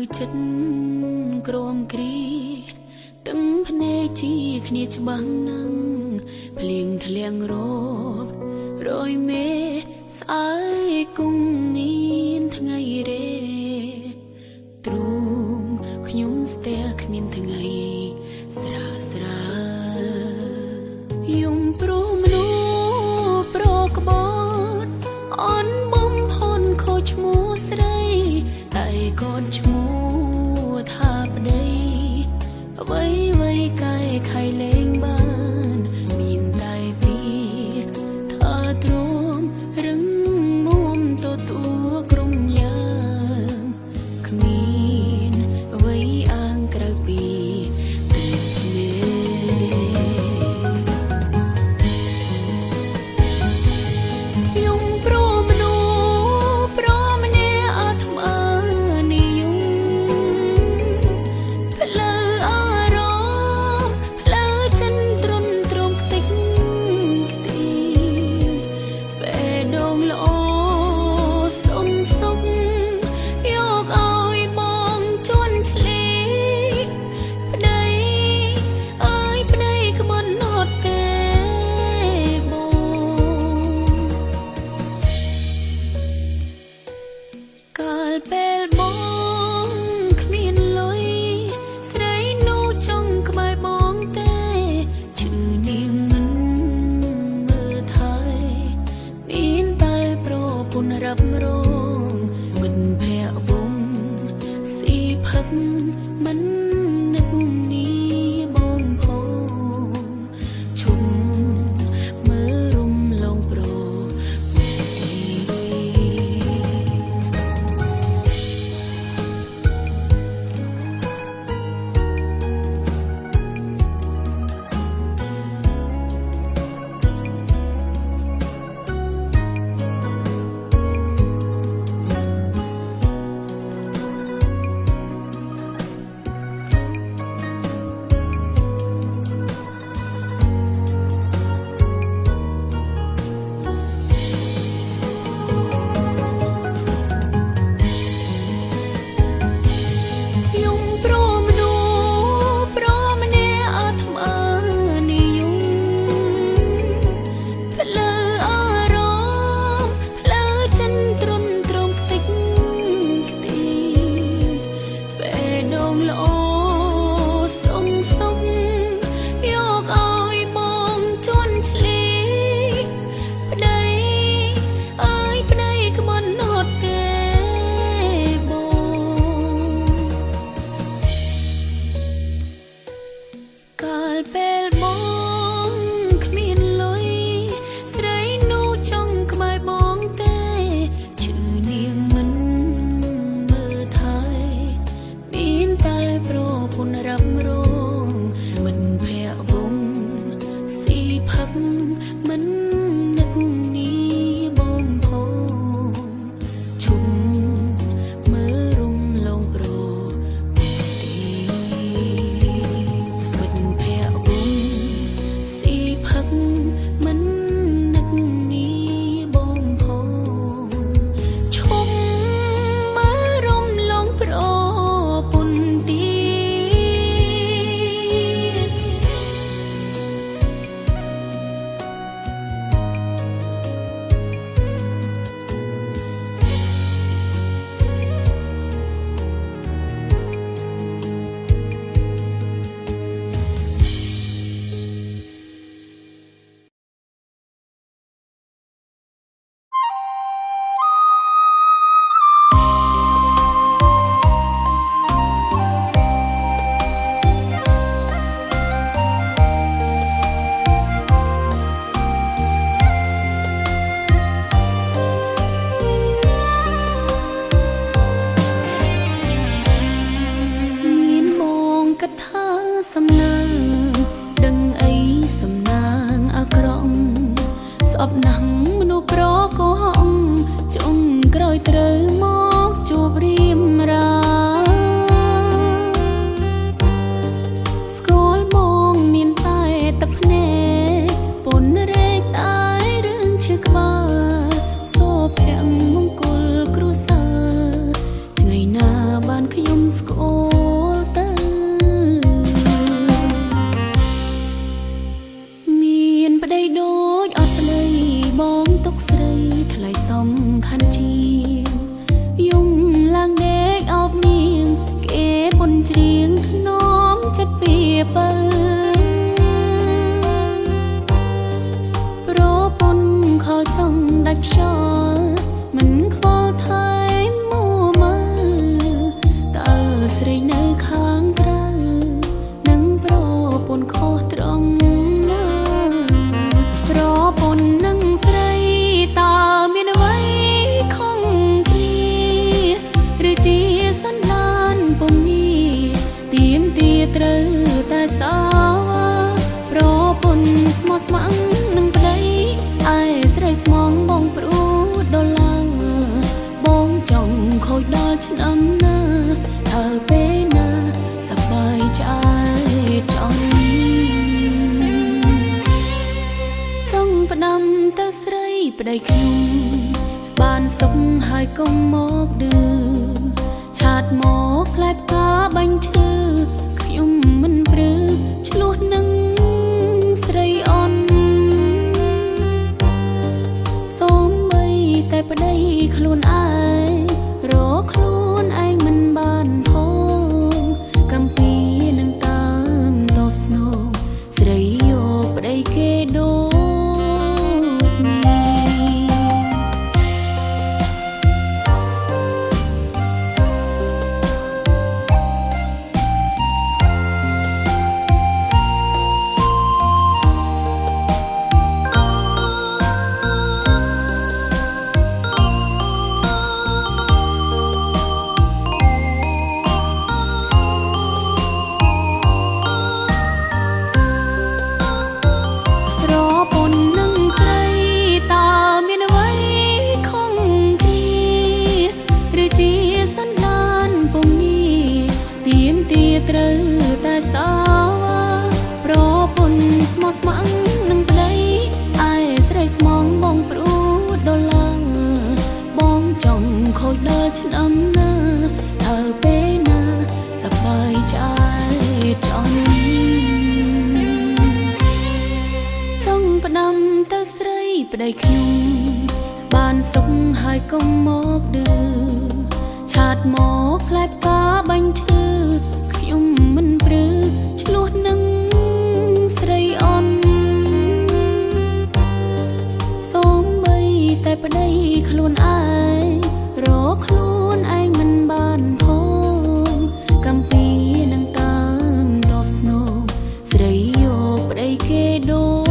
ចិត្តក្រមគ្រីដឹងភ្នែកជាគ្នាច្បាស់ណាំងភ្លៀងធ្លៀងរបរយមេស្អើយគង់មានថ្ងៃរេទ្រូងខ្ញុំស្ទះគ្មានថ្ងៃស្រាស្រាយំព្រោះមនុស្សប្រកបតអន់បំផុនខូចឈ្មោះស្រីតែកូនឈ្មោះថាប្តីអ្វីៗកាយខៃលេងបានមានតែពីថាទ្រាំរឹងមុំទទួលក្រុមយ៉ាងគ្មានអ្វីអាងក្រៅពីទឹកភ្នែកយំព្រោះមនុស្សប្រម្នាក់អាត្មានិយមផ្លូវអារម្មណ៍ផ្លូវចិនទ្រុនទ្រង់ខ្ទេចខ្ទីពេលដងល្អសុំសុំយកឲ្យបងជន់ឆ្លីប្តីអើយប្តីក្បត់ហត់ទេបងកាលពេលបងគ្មានលុយស្រីនោះចង់ក្បែរបងទេឈឺនាងមិនមើលថែមានតែប្រពន្ធរ៉ាប់រងមិនភ័ក្រវងស៊ីផឹកមិននឹកនេះបងផងឈុំមើលរំលងប្រទី យំព្រោះមនុស្សប្រម្នាក់អាត្មានិយមផ្លូវអារម្មណ៍ផ្លូវចិនទ្រុនទ្រង់ខ្ទេចខ្ទីពេលដងល្អសុំសុំយកឲ្យបងជន់ឆ្លីប្តីអើយប្តីក្បត់ហត់ទេបងកាលពេលបងគ្មានលុយស្រីនោះចង់ក្បែរបងទេឈឺនាងមិនមើលថែមានតែប្រពន្ធរ៉ាប់រងមិនភ័ក្រវងស៊ីផឹកមិននឹកនេះបងផងឈុំមើលរំលងប្រទីមិនភ័ក្រវងស៊ីផឹកមិននឹកនេះបងផងឈុំមើលរំលងប្រពន្ធទី មានបងកថាសំណាងដឹងអីសំណាងអាក្រក់ស្អប់ណាស់មនុស្សប្រកុហកចុងក្រោយត្រូវមកជួបរៀមរាស្គាល់បងមានតែទឹកភ្នែកពន់រែកតែរឿងឈឺក្បាលសូភ័ក្រមង្គលគ្រួសារថ្ងៃណាបានខ្ញុំស្ កស្រីថ្លៃសំខាន់ជាងយំឡើងដេកអោបនាងគេពុនច្រៀងធ្នមចិត្តពីបើប្រពន្ធខលចង់ដាច់ខ្យល់មិនខ្វល់ថែមួមើតើស្រីនៅខាងក្រៅនឹងប្រពន្ធខុសត្រង់ណាប្រពន្ធនឹងស្រីតើមានអ្វីខុសគ្នាឬជាសន្តានពុំងារទៀមទាត្រូវតែសោប្រពន្ធស្មោះស្ម័គ្រនឹងប្តីឯស្រីស្មងបងព្រួតដល់ឡើងបងចង់ខូចដល់ឆ្នាំណាតើពេលណាសប្បាយใจចង់ផ្ដាំទៅស្រីប្តីខ្ញុំបានសុខហើយកុំមកឌឺឆាតមកផ្លែផ្កាបាញ់ឈឺខ្ញុំមិនព្រឺឆ្លោះនឹងស្រីអន់សូម្បីតែប្តីខ្លួនឯងរកខ្លួនឯងមិនបានផងកំពីនឹងតាមតបស្នងស្រីយកប្តីគេដូរត្រូវតែសោប្រពន្ធស្មោះស្ម័គ្រនឹងប្តីឯស្រីស្មងបងព្រួតដល់ឡើងបងចង់ខូចដល់ឆ្នាំណាតើពេលណាសប្បាយใจចង់ផ្ដាំទៅស្រីប្តីខ្ញុំបានសុខហើយកុំមកឌឺឆាតមកផ្លែផ្កាបាញ់ឈឺខ្ញុំមិនព្រឺឆ្លោះនឹងស្រីអន់សូម្បីតែប្តីខ្លួនឯងរកខ្លួនឯងមិនបានផងកំពីនឹងតាមតបស្នងស្រីយកប្តីគេដូរ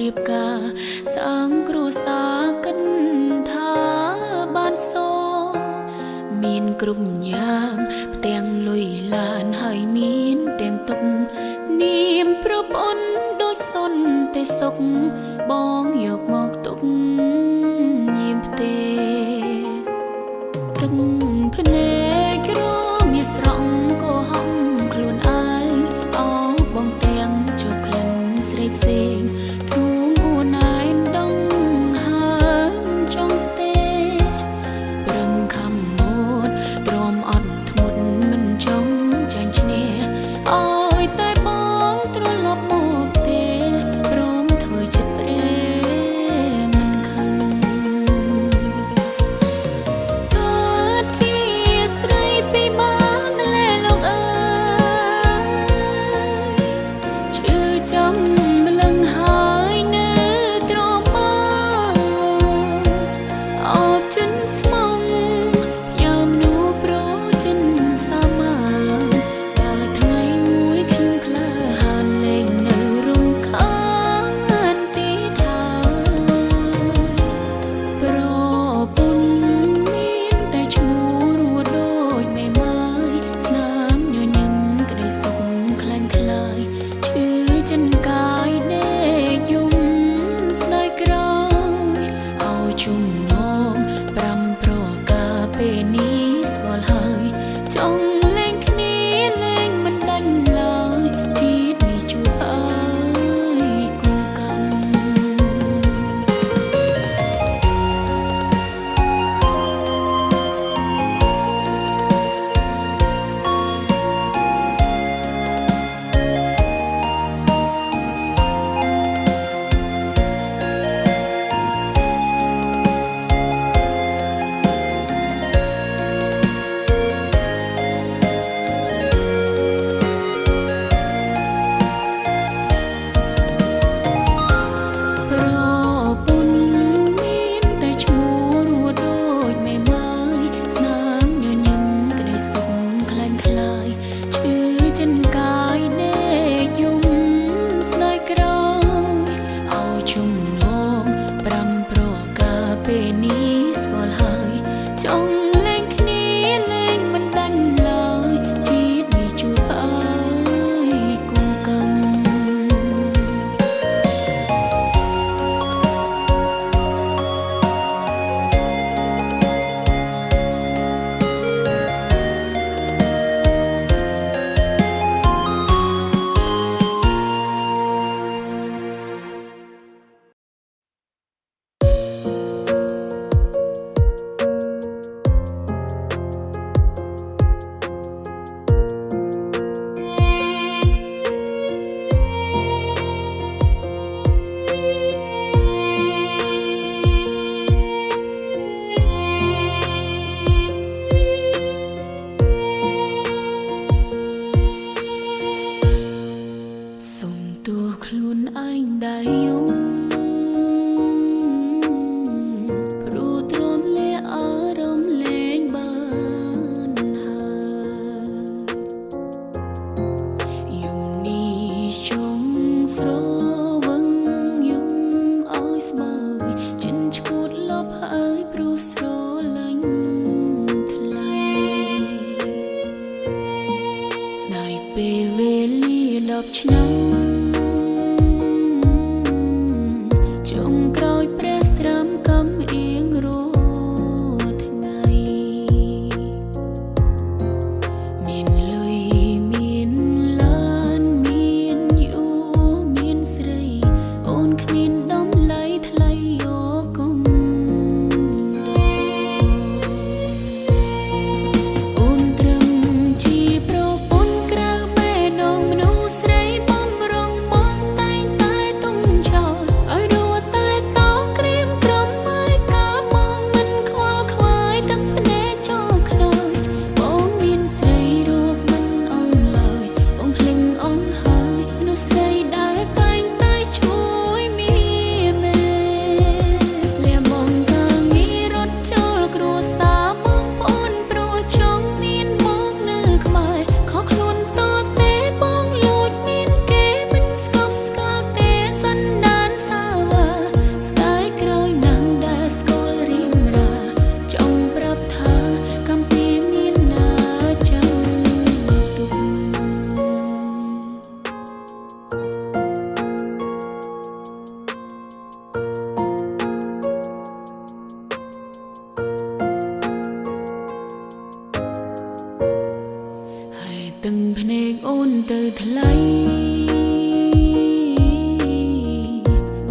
រៀបការសាងគ្រួសារកិនថាបានសមានគ្រប់យ៉ាងផ្ទាំងលុយឡានហើយមានទាំងទុកនាមប្រពន្ធដូចសុនទេសុខបងយកមកទុកញៀមផ្ទេទឹកភ្នែកក្រមានស្រង់ក៏ហំខ្លួនឯងអោបងទាំងជោគក្លិនស្រីផ្សេងស มน้องปรำប្រកាពេលនេះស្គាល់ហើយចង់លែងគ្នាលែងមិនដាច់ឡើយជាតិនេះជួបហើយគូកម្មពេលនេះស្គាល់ហើយចង់លែងគ្នាលែងមិនដាច់ឡើយជាតិនេះជួបហើយគូកម្មខ្លួនឯងដែលយំព្រោះទ្រាំលាអារម្មណ៍លែងបានហើយយំនេះចង់ស្រវឹងយំឲ្យស្បើយចិនឈួតលប់ហើយព្រោះស្រលាញ់ថ្លៃស្ដាយពេលវេលា10 ឆ្នាំtừngភ្នែកអូនទៅថ្លៃ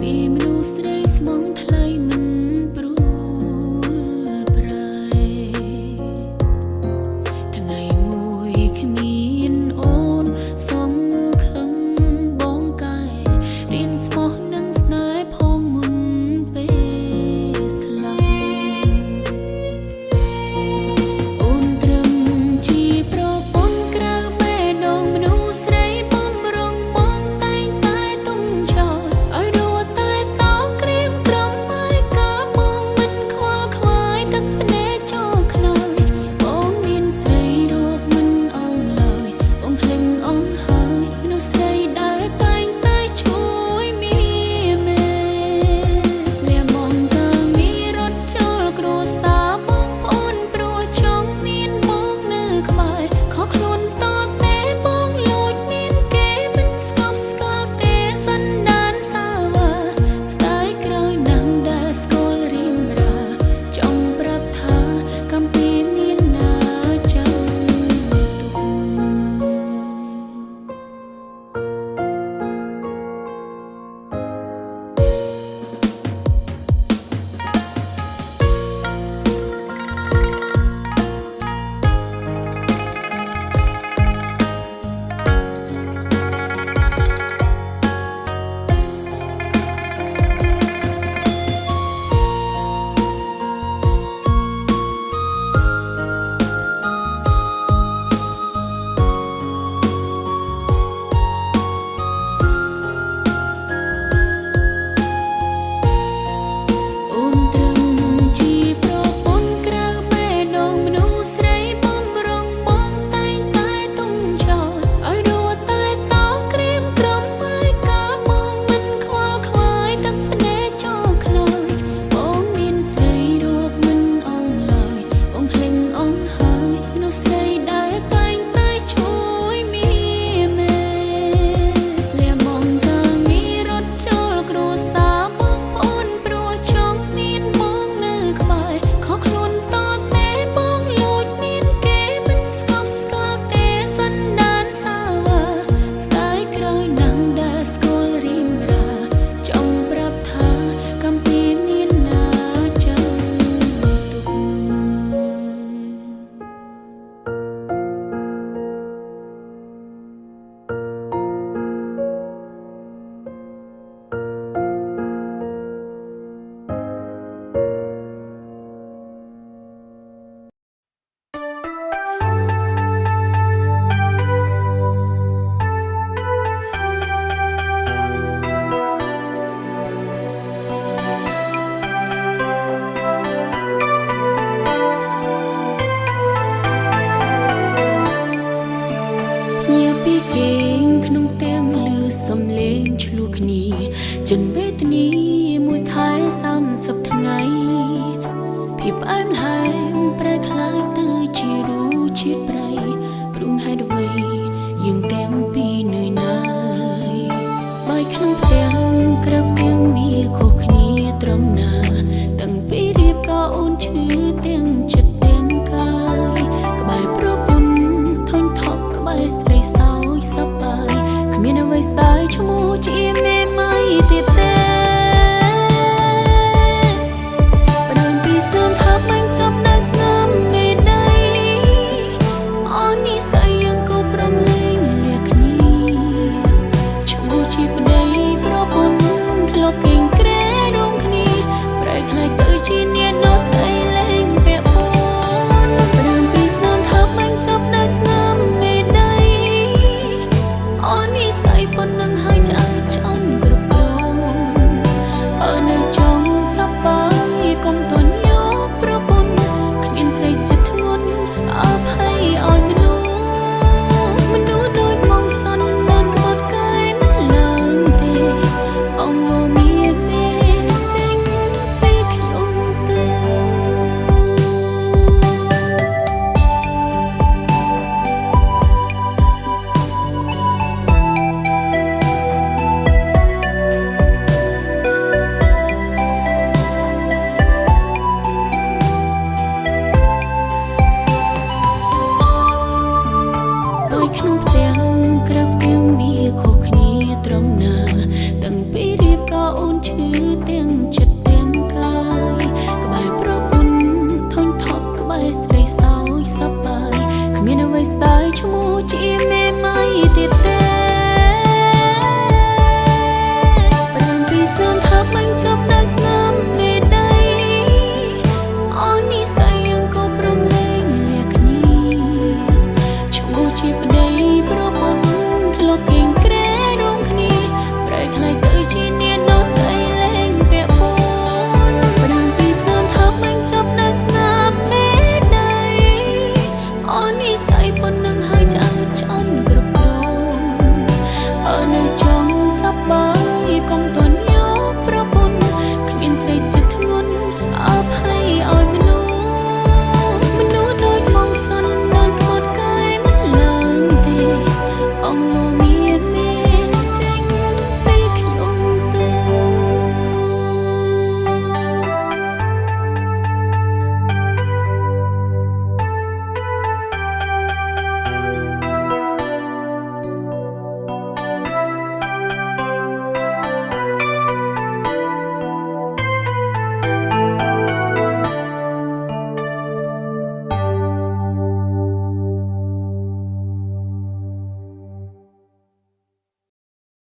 មានមនុស្សស្រីស្មងថ្លៃមិនព្រួលប្រែថ្ងៃមួយគ្មានអូនសងខឹងបងកែរៀនស្មោះនឹងស្នេហ៍ផងមុនពេលស្លាប់អូនត្រឹមជាប្រពន្ធក្រៅបេះដូងមនុស្សស្រីបំរុង นเวทนีมวยขาย30ថ្ងៃភាពផ្អែមល្ហែមប្រែคล้ายទៅជារសជាតិប្រៃព្រោះហេតុអ្វីយើងទាំងពីរនឿយណាយបាយក្នុងផ្ទះក្រើបទាំងវាខុសគ្នាត្រង់ណាតាំងពីរៀបក៏អូនឈឺទាំងចិត្ត